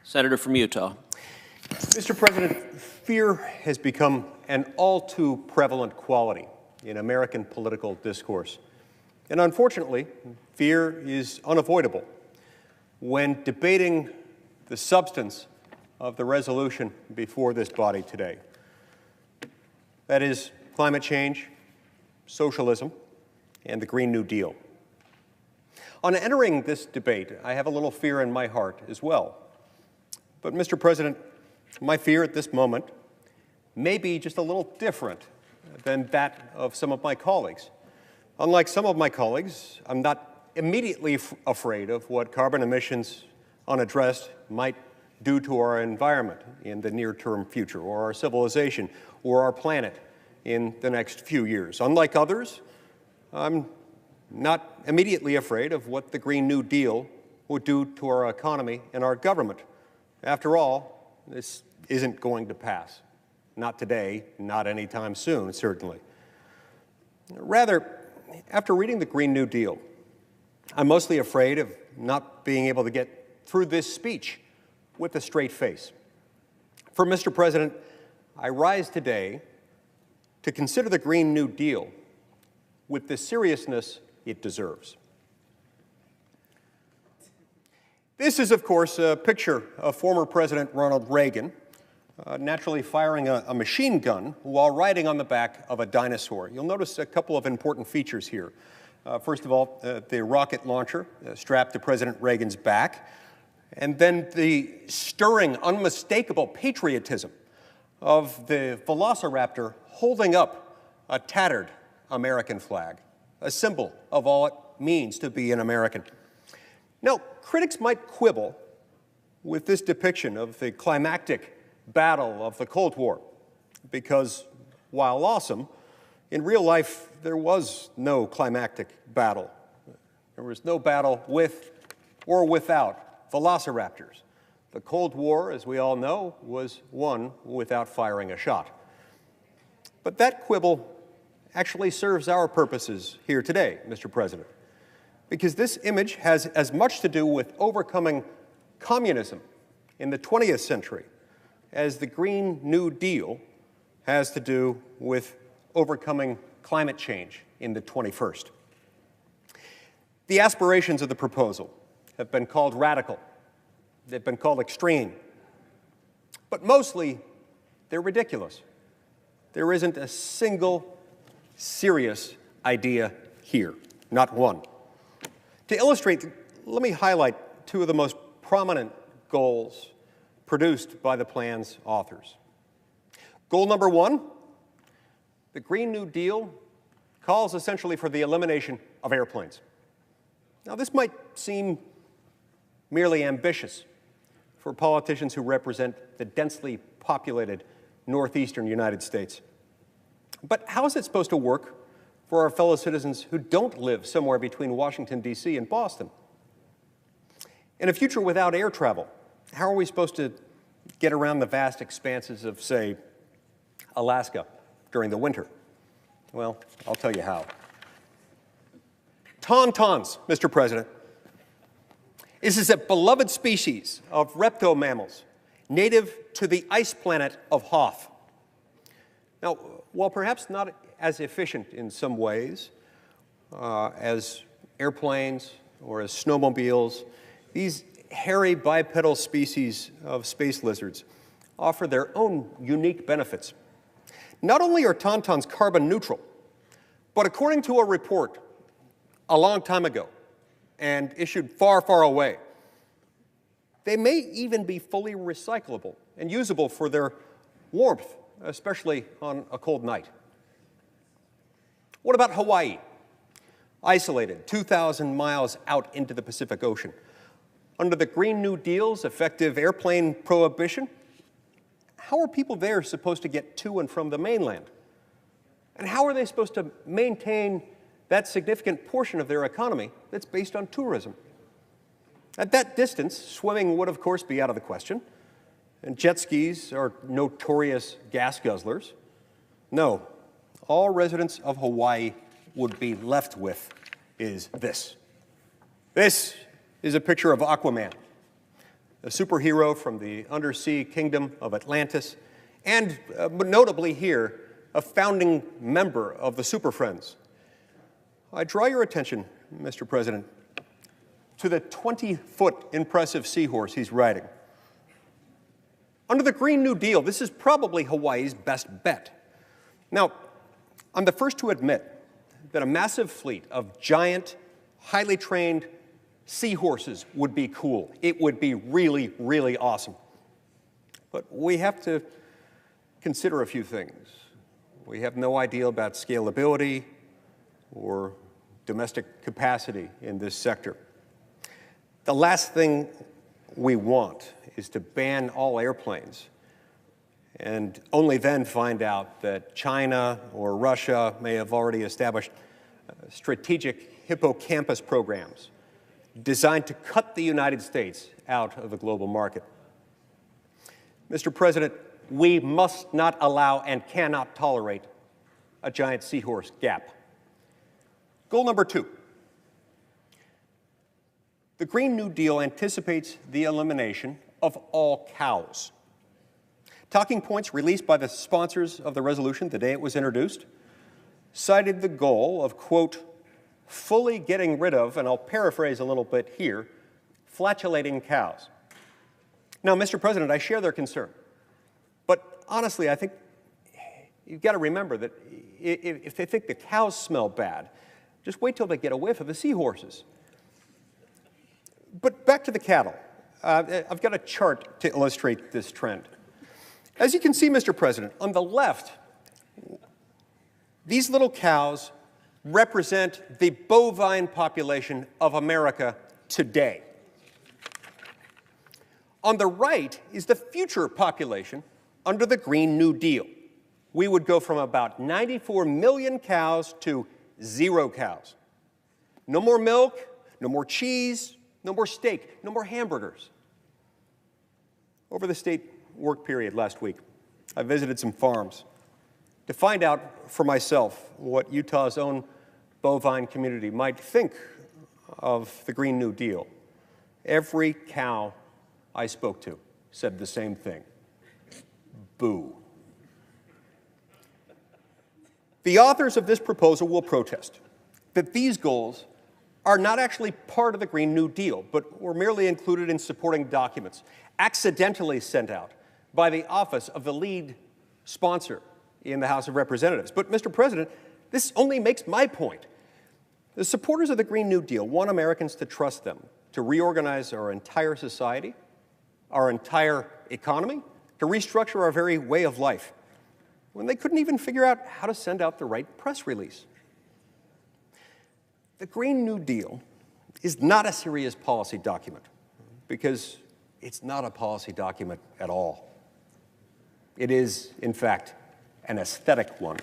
Senator from Utah. Mr. President, fear has become an all too prevalent quality in American political discourse. And unfortunately, fear is unavoidable when debating the substance of the resolution before this body today. That is climate change, socialism, and the Green New Deal. On entering this debate, I have a little fear in my heart as well. But, Mr. President, my fear at this moment may be just a little different than that of some of my colleagues. Unlike some of my colleagues, I'm not immediately afraid of what carbon emissions unaddressed might do to our environment in the near-term future, or our civilization, or our planet in the next few years. Unlike others, I'm not immediately afraid of what the Green New Deal would do to our economy and our government. After all, this isn't going to pass. Not today, not anytime soon, certainly. Rather, after reading the Green New Deal, I'm mostly afraid of not being able to get through this speech with a straight face. For Mr. President, I rise today to consider the Green New Deal with the seriousness it deserves. This is, of course, a picture of former President Ronald Reagan naturally firing a machine gun while riding on the back of a dinosaur. You'll notice a couple of important features here. First of all, the rocket launcher strapped to President Reagan's back, and then the stirring, unmistakable patriotism of the velociraptor holding up a tattered American flag, a symbol of all it means to be an American. Now, critics might quibble with this depiction of the climactic battle of the Cold War, because while awesome, in real life there was no climactic battle. There was no battle with or without velociraptors. The Cold War, as we all know, was won without firing a shot. But that quibble actually serves our purposes here today, Mr. President, because this image has as much to do with overcoming communism in the 20th century as the Green New Deal has to do with overcoming climate change in the 21st. The aspirations of the proposal have been called radical. They've been called extreme. But mostly, they're ridiculous. There isn't a single serious idea here, not one. To illustrate, let me highlight two of the most prominent goals produced by the plan's authors. Goal number one, the Green New Deal calls essentially for the elimination of airplanes. Now, this might seem merely ambitious for politicians who represent the densely populated northeastern United States. But how is it supposed to work for our fellow citizens who don't live somewhere between Washington, D.C. and Boston? In a future without air travel, how are we supposed to get around the vast expanses of, say, Alaska during the winter? Well, I'll tell you how. Tauntauns, Mr. President. This is a beloved species of reptomammals, native to the ice planet of Hoth. Now, while perhaps not as efficient in some ways as airplanes or as snowmobiles, these hairy bipedal species of space lizards offer their own unique benefits. Not only are tauntauns carbon neutral, but according to a report a long time ago and issued far, far away, they may even be fully recyclable and usable for their warmth, especially on a cold night. What about Hawaii? Isolated 2,000 miles out into the Pacific Ocean. Under the Green New Deal's effective airplane prohibition, how are people there supposed to get to and from the mainland? And how are they supposed to maintain that significant portion of their economy that's based on tourism? At that distance, swimming would, of course, be out of the question, and jet skis are notorious gas guzzlers. No, all residents of Hawaii would be left with is this. This is a picture of Aquaman, a superhero from the undersea kingdom of Atlantis, and notably here, a founding member of the Super Friends. I draw your attention, Mr. President, to the 20-foot impressive seahorse he's riding. Under the Green New Deal, this is probably Hawaii's best bet. Now, I'm the first to admit that a massive fleet of giant, highly trained seahorses would be cool. It would be really, really awesome. But we have to consider a few things. We have no idea about scalability or domestic capacity in this sector. The last thing we want is to ban all airplanes and only then find out that China or Russia may have already established strategic hippocampus programs designed to cut the United States out of the global market. Mr. President, we must not allow and cannot tolerate a giant seahorse gap. Goal number 2. The Green New Deal anticipates the elimination of all cows. Talking points released by the sponsors of the resolution the day it was introduced cited the goal of, quote, fully getting rid of, and I'll paraphrase a little bit here, flatulating cows. Now, Mr. President, I share their concern. But honestly, I think you've got to remember that if they think the cows smell bad, just wait till they get a whiff of the seahorses. But back to the cattle. I've got a chart to illustrate this trend. As you can see, Mr. President, on the left, these little cows represent the bovine population of America today. On the right is the future population under the Green New Deal. We would go from about 94 million cows to 0 cows. No more milk, no more cheese, no more steak, no more hamburgers. Over the state work period last week, I visited some farms to find out for myself what Utah's own bovine community might think of the Green New Deal. Every cow I spoke to said the same thing. Boo. The authors of this proposal will protest that these goals are not actually part of the Green New Deal, but were merely included in supporting documents, accidentally sent out by the office of the lead sponsor in the House of Representatives. But, Mr. President, this only makes my point. The supporters of the Green New Deal want Americans to trust them to reorganize our entire society, our entire economy, to restructure our very way of life, when they couldn't even figure out how to send out the right press release. The Green New Deal is not a serious policy document because it's not a policy document at all. It is, in fact, an aesthetic one.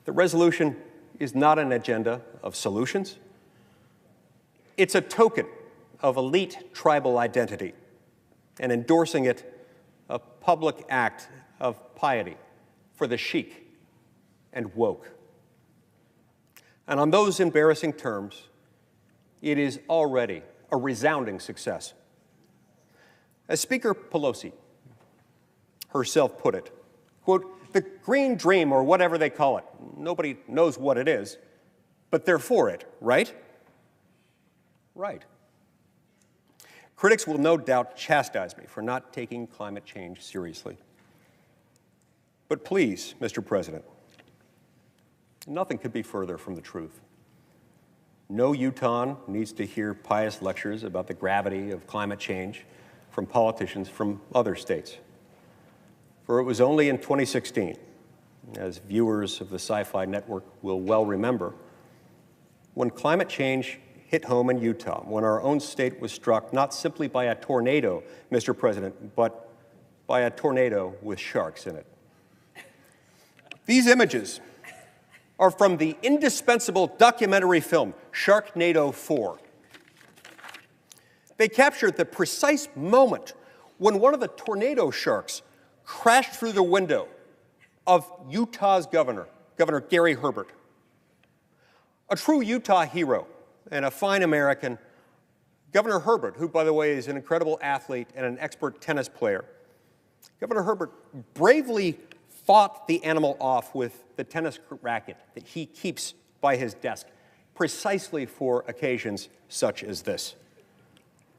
The resolution is not an agenda of solutions. It's a token of elite tribal identity, and endorsing it a public act of piety for the chic and woke. And on those embarrassing terms, it is already a resounding success. As Speaker Pelosi herself put it, quote, the green dream, or whatever they call it, nobody knows what it is, but they're for it, right? Right. Critics will no doubt chastise me for not taking climate change seriously. But please, Mr. President, nothing could be further from the truth. No Utahn needs to hear pious lectures about the gravity of climate change from politicians from other states. For it was only in 2016, as viewers of the Sci-Fi Network will well remember, when climate change hit home in Utah, when our own state was struck not simply by a tornado, Mr. President, but by a tornado with sharks in it. These images are from the indispensable documentary film, Sharknado 4. They captured the precise moment when one of the tornado sharks crashed through the window of Utah's Governor Gary Herbert. A true Utah hero and a fine American, Governor Herbert, who, by the way, is an incredible athlete and an expert tennis player, Governor Herbert bravely fought the animal off with the tennis racket that he keeps by his desk, precisely for occasions such as this.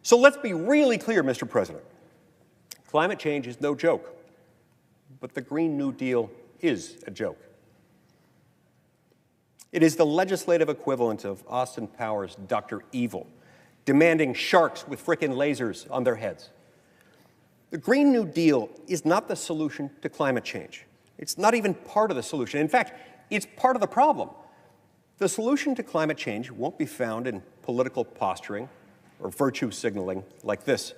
So let's be really clear, Mr. President. Climate change is no joke, but the Green New Deal is a joke. It is the legislative equivalent of Austin Powers' Dr. Evil, demanding sharks with frickin' lasers on their heads. The Green New Deal is not the solution to climate change. It's not even part of the solution. In fact, it's part of the problem. The solution to climate change won't be found in political posturing or virtue signaling like this.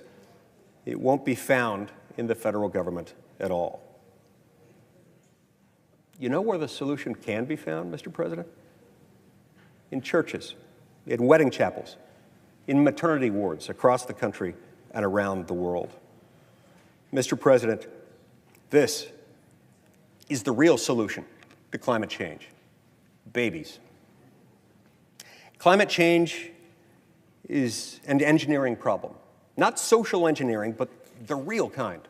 It won't be found in the federal government at all. You know where the solution can be found, Mr. President? In churches, in wedding chapels, in maternity wards across the country and around the world. Mr. President, this is the real solution to climate change: babies. Climate change is an engineering problem, not social engineering, but the real kind.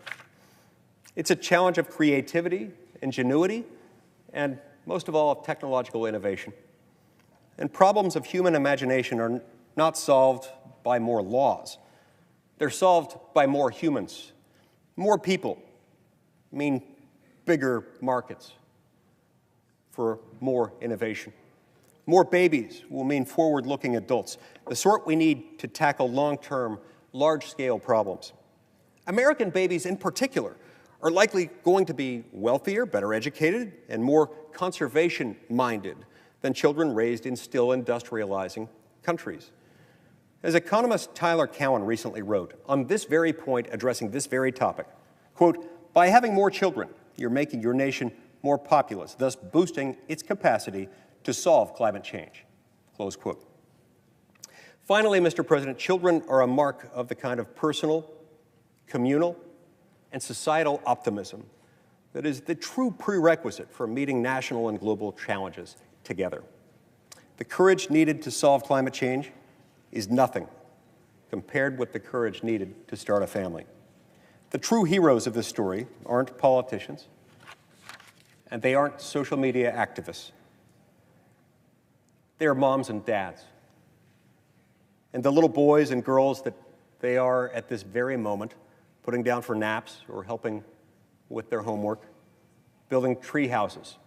It's a challenge of creativity, ingenuity, and most of all, of technological innovation. And problems of human imagination are not solved by more laws. They're solved by more humans. More people mean bigger markets for more innovation. More babies will mean forward-looking adults, the sort we need to tackle long-term, large-scale problems. American babies in particular are likely going to be wealthier, better educated, and more conservation-minded than children raised in still industrializing countries. As economist Tyler Cowen recently wrote on this very point, addressing this very topic, quote, "By having more children, you're making your nation more populous, thus boosting its capacity to solve climate change," close quote. Finally, Mr. President, children are a mark of the kind of personal, communal, and societal optimism that is the true prerequisite for meeting national and global challenges together. The courage needed to solve climate change is nothing compared with the courage needed to start a family. The true heroes of this story aren't politicians, and they aren't social media activists. They are moms and dads, and the little boys and girls that they are at this very moment, putting down for naps or helping with their homework, building tree houses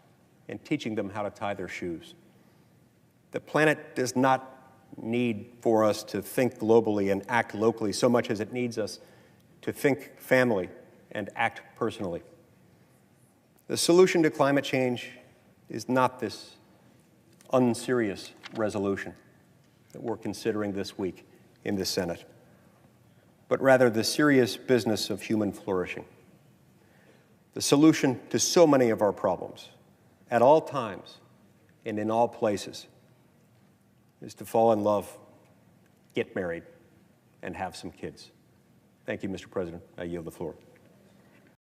and teaching them how to tie their shoes. The planet does not need for us to think globally and act locally so much as it needs us to think family and act personally. The solution to climate change is not this unserious resolution that we're considering this week in the Senate, but rather the serious business of human flourishing. The solution to so many of our problems, at all times and in all places, is to fall in love, get married, and have some kids. Thank you, Mr. President. I yield the floor.